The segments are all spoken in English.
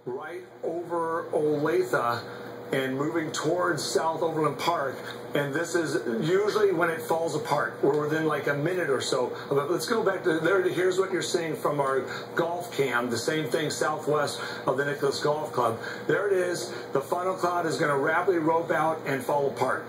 right over Olathe and moving towards South Overland Park, and this is usually when it falls apart. We're within like a minute or so. But let's go back to there. Here's what you're seeing from our golf cam. The same thing southwest of the Nicholas Golf Club. There it is. The funnel cloud is going to rapidly rope out and fall apart.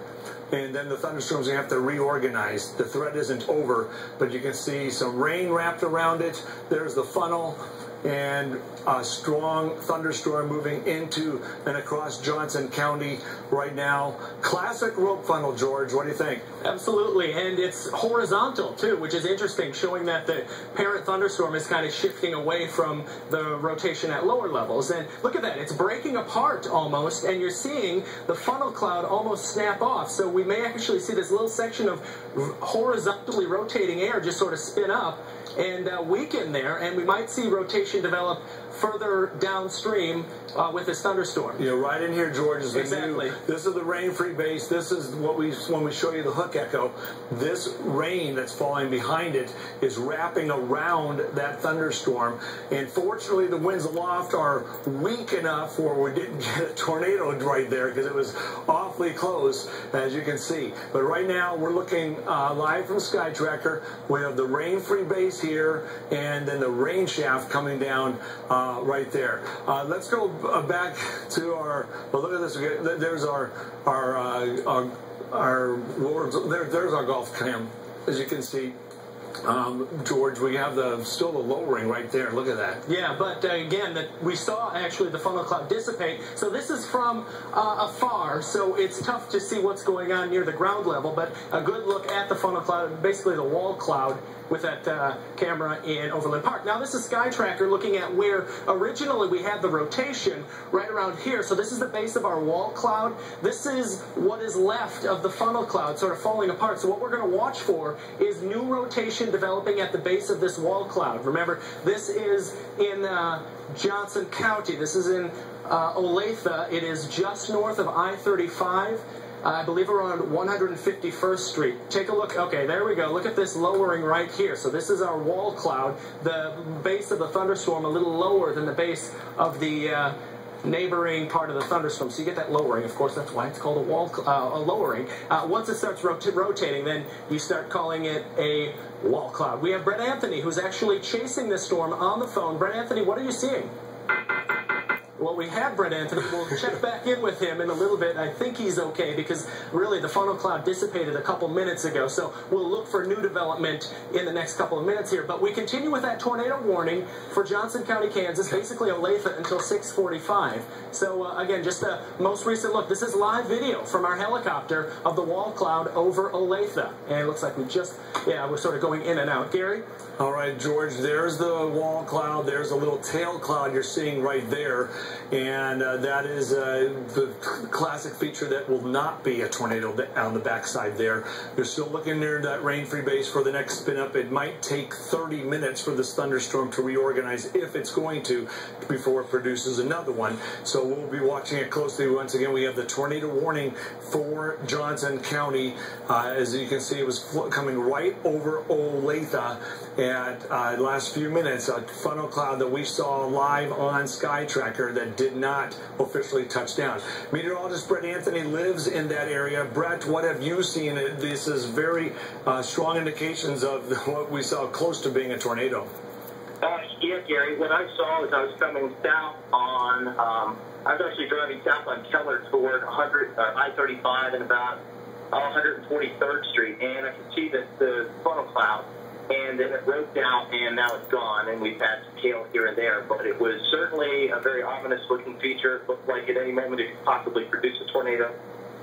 And then the thunderstorm's going to have to reorganize. The threat isn't over, but you can see some rain wrapped around it. There's the funnel, and a strong thunderstorm moving into and across Johnson County right now. Classic rope funnel, George. What do you think? Absolutely, and it's horizontal too, which is interesting, showing that the parent thunderstorm is kind of shifting away from the rotation at lower levels. And look at that, it's breaking apart almost, and you're seeing the funnel cloud almost snap off. So we may actually see this little section of horizontally rotating air just sort of spin up and weaken there, and we might see rotation develop further downstream with this thunderstorm. Yeah, right in here, George, is the exactly. This is the rain-free base. This is what when we show you the hook echo. This rain that's falling behind it is wrapping around that thunderstorm, and fortunately the winds aloft are weak enough where we didn't get a tornado right there because it was awfully close, as you can see. But right now we're looking live from Sky Tracker. We have the rain-free base here, and then the rain shaft coming down right there. Let's go back to our. Well, look at this. There's there's our golf cam, as you can see. George, we have still the lowering right there. Look at that. Yeah, but again, we saw actually the funnel cloud dissipate. So this is from afar, so it's tough to see what's going on near the ground level. But a good look at the funnel cloud, basically the wall cloud, with that camera in Overland Park. Now this is Sky Tracker looking at where originally we had the rotation right around here. So this is the base of our wall cloud. This is what is left of the funnel cloud sort of falling apart. So what we're going to watch for is new rotation developing at the base of this wall cloud. Remember, this is in Johnson County. This is in Olathe. It is just north of I-35. I believe around 151st Street. Take a look. Okay, there we go. Look at this lowering right here. So this is our wall cloud. The base of the thunderstorm a little lower than the base of the neighboring part of the thunderstorm. So you get that lowering. Of course, that's why it's called a lowering. Once it starts rotating, then you start calling it a wall cloud. We have Brett Anthony, who's actually chasing this storm on the phone. Brett Anthony, what are you seeing? Well, we have Brett Anthony. We'll check back in with him in a little bit. I think he's okay because really the funnel cloud dissipated a couple minutes ago. So we'll look for new development in the next couple of minutes here. But we continue with that tornado warning for Johnson County, Kansas, basically Olathe until 6:45. So again, just a most recent look. This is live video from our helicopter of the wall cloud over Olathe. And it looks like we're sort of going in and out. Gary? All right, George, there's the wall cloud. There's a little tail cloud you're seeing right there. And that is the classic feature that will not be a tornado on the backside there. You're still looking near that rain-free base for the next spin-up. It might take 30 minutes for this thunderstorm to reorganize, if it's going to, before it produces another one. So we'll be watching it closely. Once again, we have the tornado warning for Johnson County. As you can see, it was coming right over Olathe at last few minutes. A funnel cloud that we saw live on Sky Tracker that did not officially touch down. Meteorologist Brett Anthony lives in that area. Brett, what have you seen? This is very strong indications of what we saw close to being a tornado. Yeah, Gary, what I saw as I was coming south on, I was actually driving south on Keller toward I-35 and about 143rd Street, and I could see that the funnel cloud, and then it broke out, and now it's gone, and we've had some hail here and there. But it was certainly a very ominous-looking feature. It looked like at any moment it could possibly produce a tornado.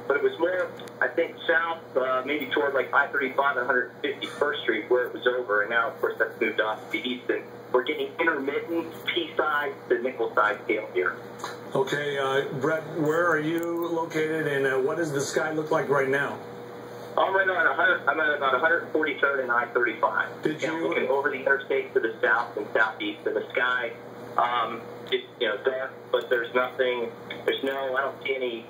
But it was more, I think, south, maybe toward like I-35 and 151st Street, where it was over. And now, of course, that's moved off to the east, and we're getting intermittent P-side to nickel-side hail here. Okay, Brett, where are you located, and what does the sky look like right now? I'm right on I'm at about 143rd and I-35. I'm looking over the interstate to the south and southeast, and the sky, it's dark, but there's nothing. I don't see any.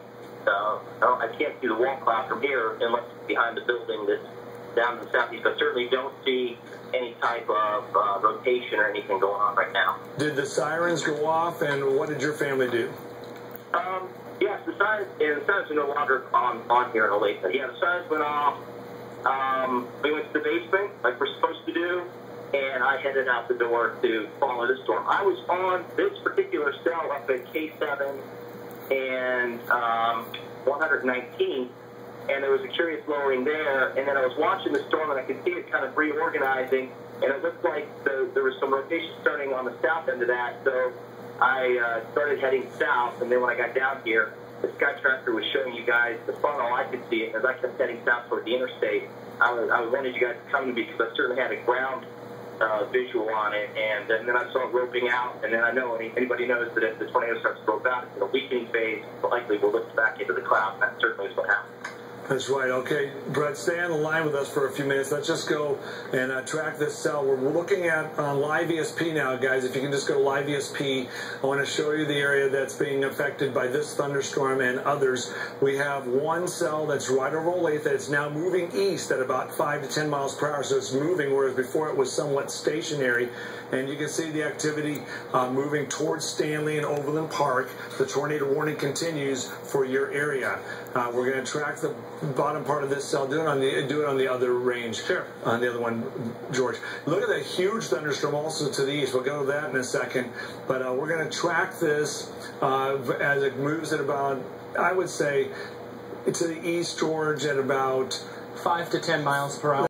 I can't see the wall cloud from here unless it's behind the building that's down to the southeast, but certainly don't see any type of rotation or anything going on right now. Did the sirens go off, and what did your family do? Yes, the sirens are no longer on here in Olathe. Yeah, the sirens went off. We went to the basement like we're supposed to do, and I headed out the door to follow the storm. I was on this particular cell up at K7 and 119, and there was a curious lowering there, and then I was watching the storm, and I could see it kind of reorganizing, and it looked like there was some rotation starting on the south end of that, so I started heading south, and then when I got down here, the Sky Tracker was showing you guys the funnel. I could see it, and as I kept heading south toward the interstate, I wanted you guys to come to me because I certainly had a ground visual on it, and then I saw it roping out, and then I know anybody knows that if the tornado starts to rope out, it's in a weakening phase, likely will lift back into the cloud, and that certainly is what happened. That's right. Okay, Brett, stay on the line with us for a few minutes. Let's just go and track this cell. We're looking at live ESP now, guys. If you can just go to live ESP, I want to show you the area that's being affected by this thunderstorm and others. We have one cell that's right over Olathe. It's now moving east at about 5 to 10 miles per hour, so it's moving, whereas before it was somewhat stationary. And you can see the activity moving towards Stanley and Overland Park. The tornado warning continues for your area. We're going to track the bottom part of this cell. Do it on the other range. Sure. On the other one, George. Look at that huge thunderstorm also to the east. We'll go to that in a second. But we're going to track this as it moves at about, I would say, to the east, George, at about 5 to 10 miles per hour.